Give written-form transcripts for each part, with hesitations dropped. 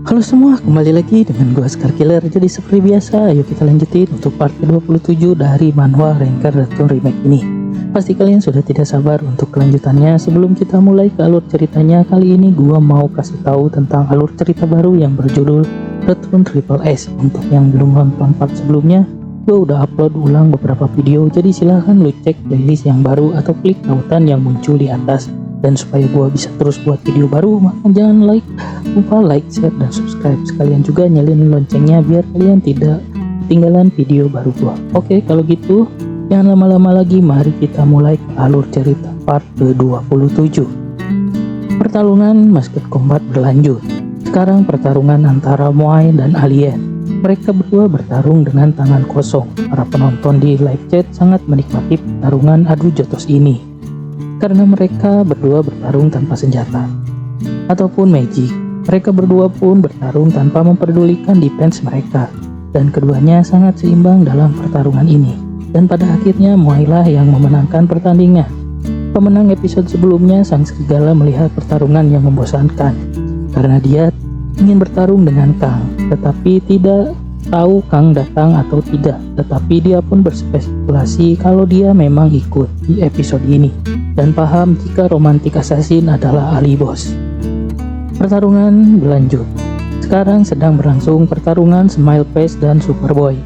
Halo semua, kembali lagi dengan gua Scar Killer. Jadi seperti biasa, ayo kita lanjutin untuk part ke-27 dari manhwa Rengar Raccoon Remake ini. Pasti kalian sudah tidak sabar untuk kelanjutannya. Sebelum kita mulai ke alur ceritanya, kali ini gua mau kasih tahu tentang alur cerita baru yang berjudul Raccoon Triple S. Untuk yang belum nonton part sebelumnya, gua udah upload ulang beberapa video, jadi silahkan lu cek playlist yang baru atau klik tautan yang muncul di atas. Dan supaya gua bisa terus buat video baru, maka jangan lupa like, share, dan subscribe. Sekalian juga nyalain loncengnya biar kalian tidak ketinggalan video baru gua. Oke, kalau gitu jangan lama-lama lagi, mari kita mulai ke alur cerita part ke-27. Pertarungan Masked Combat berlanjut. Sekarang pertarungan antara Moai dan Alien. Mereka berdua bertarung dengan tangan kosong. Para penonton di live chat sangat menikmati pertarungan adu jotos ini, karena mereka berdua bertarung tanpa senjata ataupun magic. Mereka berdua pun bertarung tanpa memperdulikan defense mereka, dan keduanya sangat seimbang dalam pertarungan ini. Dan pada akhirnya Moai lah yang memenangkan pertandingan. Pemenang episode sebelumnya, Sang Serigala, melihat pertarungan yang membosankan karena dia ingin bertarung dengan Kang, tetapi tidak tahu Kang datang atau tidak. Tetapi dia pun berspekulasi kalau dia memang ikut di episode ini dan paham jika romantik assassin adalah ahli bos. Pertarungan berlanjut. Sekarang sedang berlangsung pertarungan Smile Face dan Superboy.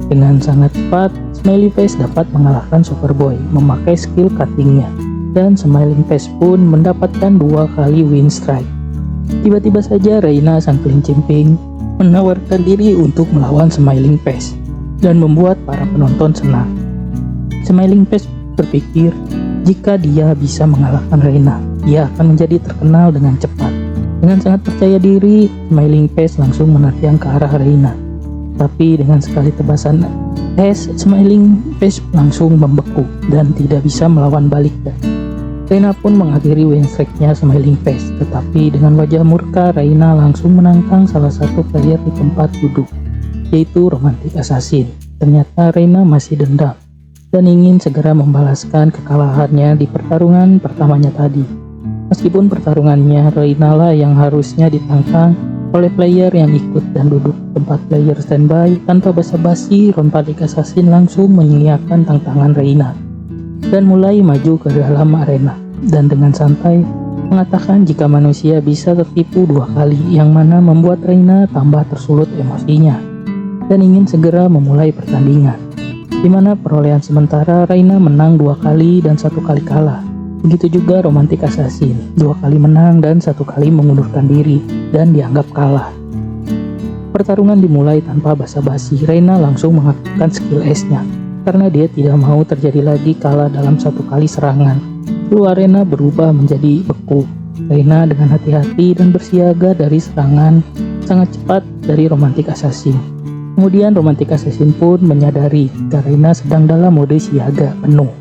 Dengan sangat cepat, Smiley Face dapat mengalahkan Superboy memakai skill cuttingnya, dan Smiling Face pun mendapatkan 2 kali win strike. Tiba-tiba saja Reina, sang kelincimping, menawarkan diri untuk melawan Smiling Face dan membuat para penonton senang. Smiling Face berpikir jika dia bisa mengalahkan Reina, dia akan menjadi terkenal dengan cepat. Dengan sangat percaya diri, Smiling Face langsung menerjang ke arah Reina. Tapi dengan sekali tebasan es, Smiling Face langsung membeku dan tidak bisa melawan balik. Reina pun mengakhiri win streak-nya Smiling Face, tetapi dengan wajah murka, Reina langsung menantang salah satu player di tempat duduk, yaitu romantik assassin. Ternyata Reina masih dendam dan ingin segera membalaskan kekalahannya di pertarungan pertamanya tadi. Meskipun pertarungannya Reina lah yang harusnya ditantang oleh player yang ikut dan duduk tempat player standby, tanpa basa-basi romantik assassin langsung menyiapkan tantangan Reina dan mulai maju ke dalam arena, dan dengan santai mengatakan jika manusia bisa tertipu 2 kali, yang mana membuat Reina tambah tersulut emosinya dan ingin segera memulai pertandingan, di mana perolehan sementara Reina menang 2 kali dan 1 kali kalah. Begitu juga romantik assassin, 2 kali menang dan 1 kali mengundurkan diri dan dianggap kalah. Pertarungan dimulai tanpa basa-basi. Reina langsung mengaktifkan skill S-nya karena dia tidak mau terjadi lagi kalah dalam 1 kali serangan. Lalu arena berubah menjadi beku. Reina dengan hati-hati dan bersiaga dari serangan sangat cepat dari romantik assassin. Kemudian romantik assassin pun menyadari jika Reina sedang dalam mode siaga penuh.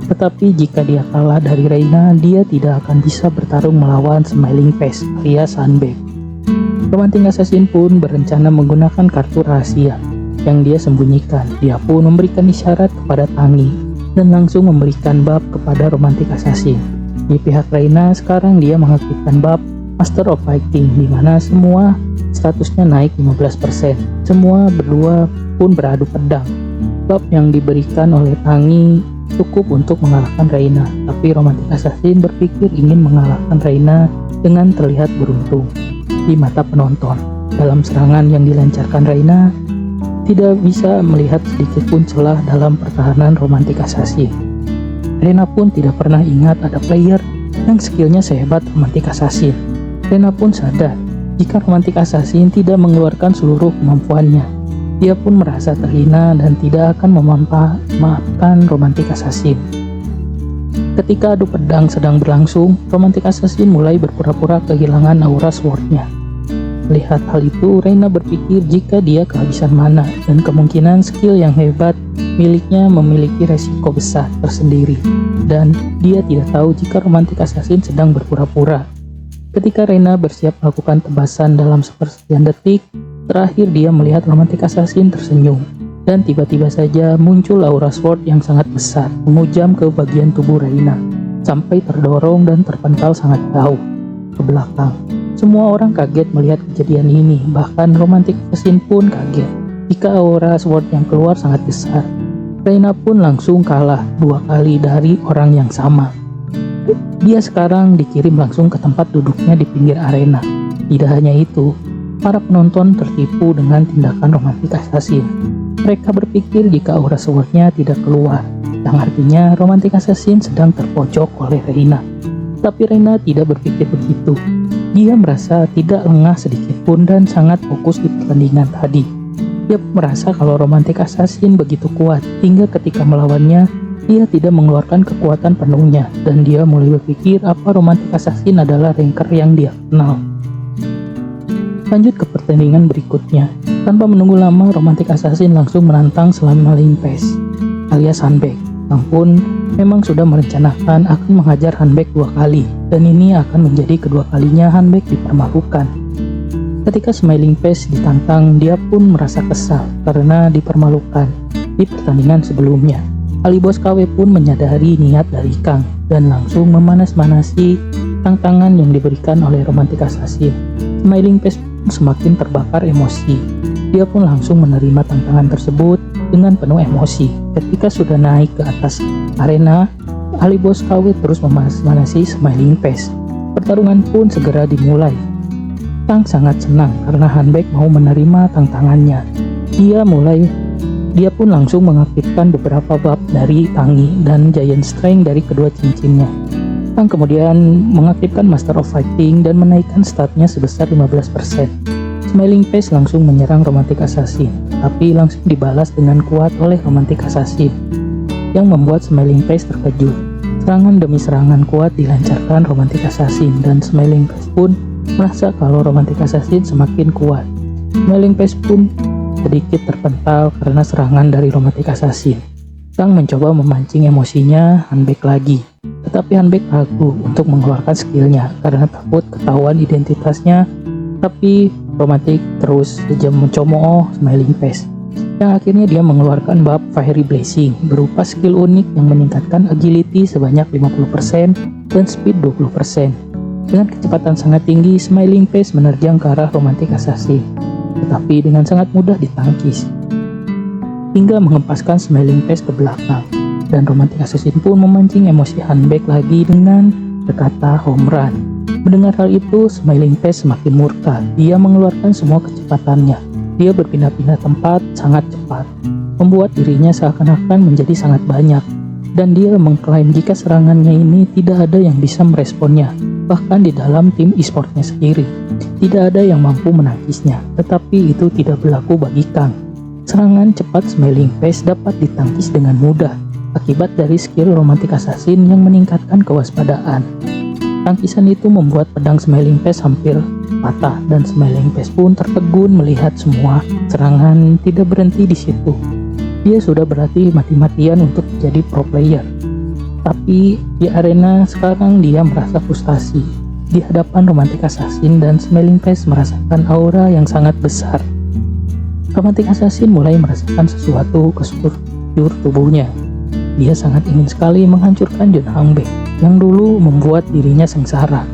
Tetapi jika dia kalah dari Reina, dia tidak akan bisa bertarung melawan Smiling Face alias Sunbabe. Romantic Assassin pun berencana menggunakan kartu rahasia yang dia sembunyikan. Dia pun memberikan isyarat kepada Tangi dan langsung memberikan buff kepada Romantic Assassin. Di pihak Reina, sekarang dia mengaktifkan buff Master of Fighting, di mana semua statusnya naik 15%. Semua berdua pun beradu pedang. Buff yang diberikan oleh Tangi cukup untuk mengalahkan Reina, tapi Romantic Assassin berpikir ingin mengalahkan Reina dengan terlihat beruntung di mata penonton. Dalam serangan yang dilancarkan Reina, tidak bisa melihat sedikit pun celah dalam pertahanan romantik assassin. Reina pun tidak pernah ingat ada player yang skillnya sehebat romantik assassin. Reina pun sadar jika romantik assassin tidak mengeluarkan seluruh kemampuannya. Dia pun merasa terhina dan tidak akan memaafkan romantik assassin. Ketika adu pedang sedang berlangsung, romantik assassin mulai berpura-pura kehilangan aura swordnya. Melihat hal itu, Reina berpikir jika dia kehabisan mana dan kemungkinan skill yang hebat miliknya memiliki resiko besar tersendiri, dan dia tidak tahu jika romantik assassin sedang berpura-pura. Ketika Reina bersiap melakukan tebasan dalam sepersekian detik, terakhir dia melihat romantik assassin tersenyum, dan tiba-tiba saja muncul aura sword yang sangat besar memujam ke bagian tubuh Reina sampai terdorong dan terpental sangat jauh ke belakang. Semua orang kaget melihat kejadian ini, bahkan romantic assassin pun kaget jika aura sword yang keluar sangat besar. Reina pun langsung kalah 2 kali dari orang yang sama. Dia sekarang dikirim langsung ke tempat duduknya di pinggir arena. Tidak hanya itu, para penonton tertipu dengan tindakan romantic assassin. Mereka berpikir jika aura swordnya tidak keluar, yang artinya romantic assassin sedang terpojok oleh Reina. Tapi Reina tidak berpikir begitu. Dia merasa tidak lengah sedikit pun dan sangat fokus di pertandingan tadi. Dia merasa kalau romantic assassin begitu kuat, hingga ketika melawannya, dia tidak mengeluarkan kekuatan penuhnya, dan dia mulai berpikir apa romantic assassin adalah ranker yang dia kenal. Lanjut ke pertandingan berikutnya. Tanpa menunggu lama, romantic assassin langsung menantang Smiling Face alias Hanbek. Yang pun memang sudah merencanakan akan menghajar Hanbek 2 kali, dan ini akan menjadi kedua kalinya Hanbek dipermalukan. Ketika Smiling Face ditantang, dia pun merasa kesal karena dipermalukan di pertandingan sebelumnya. Ali Bos KW pun menyadari niat dari Kang dan langsung memanas-manasi tantangan yang diberikan oleh romantic assassin. Smiling Face pun semakin terbakar emosi. Dia pun langsung menerima tantangan tersebut dengan penuh emosi. Ketika sudah naik ke atas arena, Ali Bos KW terus memanas-manasi Smiling Face. Pertarungan pun segera dimulai. Kang sangat senang karena Hanbek mau menerima tantangannya. Dia pun langsung mengaktifkan beberapa bab dari Tangi dan Giant Strength dari kedua cincinnya. Kang kemudian mengaktifkan Master of Fighting dan menaikkan statnya sebesar 15%. Smiling Face langsung menyerang romantic assassin, tapi langsung dibalas dengan kuat oleh romantic assassin, yang membuat Smiling Face terkejut. Serangan demi serangan kuat dilancarkan romantic assassin, dan Smiling Face pun merasa kalau romantic assassin semakin kuat. Smiling Face pun sedikit terpental karena serangan dari romantic assassin. Kang mencoba memancing emosinya Hanbek lagi, tetapi Hanbek ragu untuk mengeluarkan skillnya karena takut ketahuan identitasnya. Tapi romantic terus saja mencemooh Smiling Face, yang akhirnya dia mengeluarkan bab Fiery Blazing berupa skill unik yang meningkatkan agility sebanyak 50% dan speed 20%. Dengan kecepatan sangat tinggi, Smiling Face menerjang ke arah romantic assassin, tetapi dengan sangat mudah ditangkis hingga mengempaskan Smiling Face ke belakang. Dan romantic assassin pun memancing emosi Hanbek lagi dengan berkata home run. Mendengar hal itu, Smiling Face semakin murka. Dia mengeluarkan semua kecepatannya. Dia berpindah-pindah tempat sangat cepat, membuat dirinya seakan-akan menjadi sangat banyak. Dan dia mengklaim jika serangannya ini tidak ada yang bisa meresponnya, bahkan di dalam tim e-sportnya sendiri. Tidak ada yang mampu menangkisnya, tetapi itu tidak berlaku bagi Kang. Serangan cepat Smiling Face dapat ditangkis dengan mudah, akibat dari skill romantic assassin yang meningkatkan kewaspadaan. Tangkisan itu membuat pedang Smiling Face hampir patah, dan Smiling Face pun tertegun melihat semua serangan tidak berhenti di situ. Dia sudah berlatih mati-matian untuk menjadi pro player, tapi di arena sekarang dia merasa frustasi di hadapan romantic assassin, dan Smiling Face merasakan aura yang sangat besar. Romantic assassin mulai merasakan sesuatu ke sekujur tubuhnya. Dia sangat ingin sekali menghancurkan Jun Hanbek yang dulu membuat dirinya sengsara.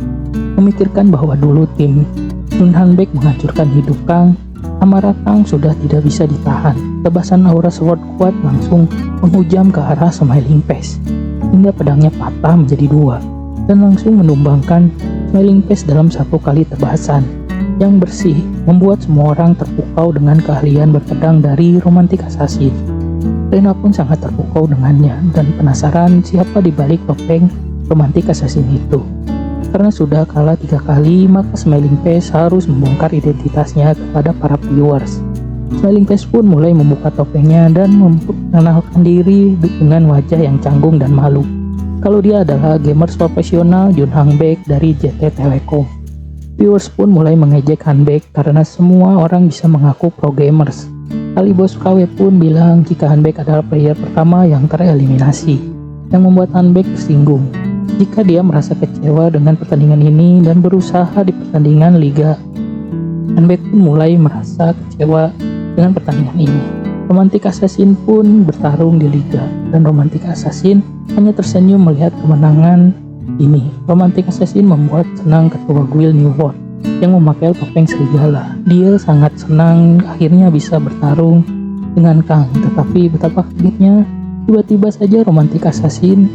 Memikirkan bahwa dulu tim Jun Hanbek menghancurkan hidup Kang, amarah Kang sudah tidak bisa ditahan. Tebasan aura sword kuat langsung menghujam ke arah Smiling Face, hingga pedangnya patah menjadi 2 dan langsung menumbangkan Smiling Face dalam 1 kali tebasan yang bersih, membuat semua orang terpukau dengan keahlian berpedang dari romantic assassin. Reina pun sangat terpukau dengannya dan penasaran siapa di balik topeng romantic assassin itu. Karena sudah kalah 3 kali, maka Smiling Face harus membongkar identitasnya kepada para viewers. Smiling Face pun mulai membuka topengnya dan memperkenalkan diri dengan wajah yang canggung dan malu. Kalau dia adalah gamers profesional Jun Hanbek dari JT Telekom. Viewers pun mulai mengejek Hanbek karena semua orang bisa mengaku pro gamers. Ali Bos KW pun bilang jika Hanbek adalah player pertama yang tereliminasi, yang membuat Hanbek tersinggung. Jika dia merasa kecewa dengan pertandingan ini dan berusaha di pertandingan Liga, Hanbek pun mulai merasa kecewa dengan pertandingan ini. Romantic Assassin pun bertarung di Liga, dan Romantic Assassin hanya tersenyum melihat kemenangan ini. Romantic Assassin membuat senang ketua guild New World yang memakai topeng serigala. Dia sangat senang akhirnya bisa bertarung dengan Kang, tetapi betapa kagetnya tiba-tiba saja romantik assassin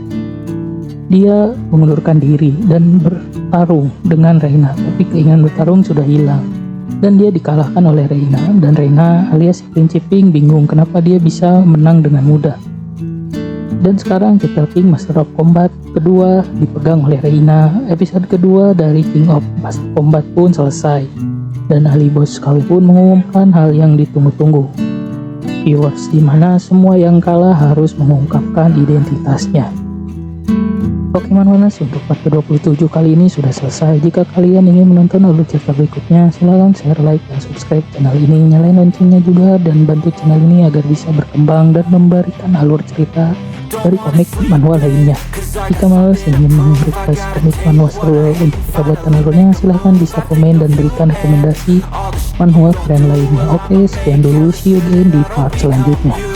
dia mengundurkan diri dan bertarung dengan Reina, tapi keinginan bertarung sudah hilang dan dia dikalahkan oleh Reina. Dan Reina alias si Princi Pink bingung kenapa dia bisa menang dengan mudah. Dan sekarang Title King Master of Combat kedua dipegang oleh Reina. Episode kedua dari King of Master Combat pun selesai dan ahli bos sekalipun mengumumkan hal yang ditunggu-tunggu. Viewers, dimana semua yang kalah harus mengungkapkan identitasnya. Pokemon Manas untuk part ke-27 kali ini sudah selesai. Jika kalian ingin menonton alur cerita berikutnya, silahkan share, like, dan subscribe channel ini. Nyalain loncengnya juga dan bantu channel ini agar bisa berkembang dan memberikan alur cerita dari komik manual lainnya. Jika males ingin merequest komik manual seru untuk kita buatkan alurnya, silahkan bisa komen dan berikan rekomendasi manual keren lainnya. Oke, sekian dulu, see you again di part selanjutnya.